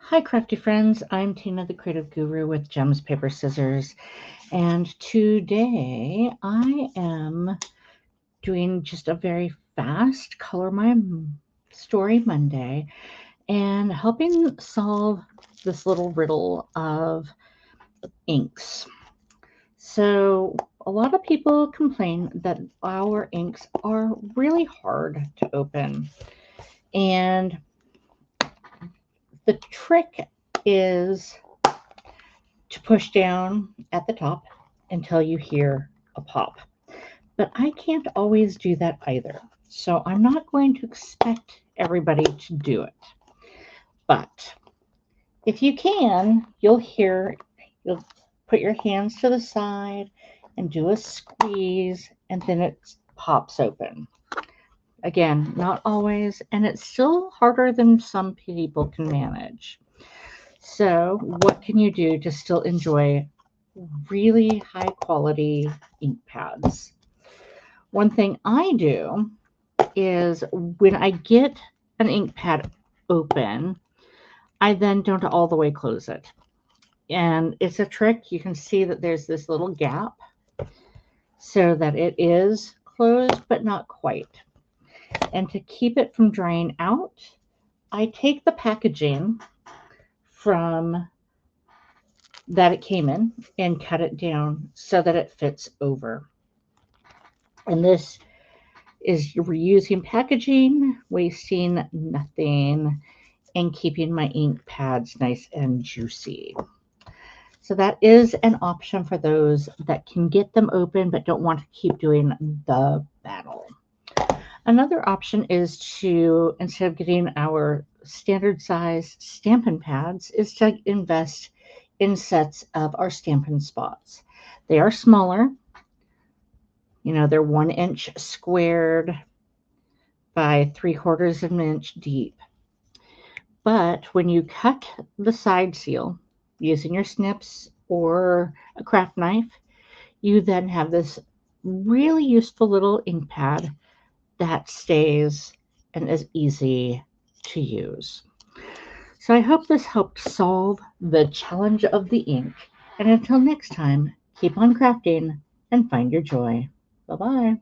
Hi, crafty friends. I'm Tina, the creative guru with Gems, Paper, Scissors. And today I am doing just a very fast Color My Story Monday and helping solve this little riddle of inks. So, a lot of people complain that our inks are really hard to open. And the trick is to push down at the top until you hear a pop. But I can't always do that either. So I'm not going to expect everybody to do it. But if you can, you'll put your hands to the side and do a squeeze, and then it pops open. Again, not always, and it's still harder than some people can manage. So, what can you do to still enjoy really high quality ink pads? One thing I do is when I get an ink pad open, I then don't all the way close it. And it's a trick. You can see that there's this little gap so that it is closed, but not quite. And to keep it from drying out, I take the packaging from that it came in and cut it down so that it fits over. And this is reusing packaging, wasting nothing, and keeping my ink pads nice and juicy. So that is an option for those that can get them open but don't want to keep doing the battle. Another option is to, instead of getting our standard size Stampin' Pads, is to invest in sets of our Stampin' Spots. They are smaller. They're 1 inch squared by 3/4 of an inch deep. But when you cut the side seal using your snips or a craft knife, you then have this really useful little ink pad that stays and is easy to use. So I hope this helped solve the challenge of the ink. And until next time, keep on crafting and find your joy. Bye bye.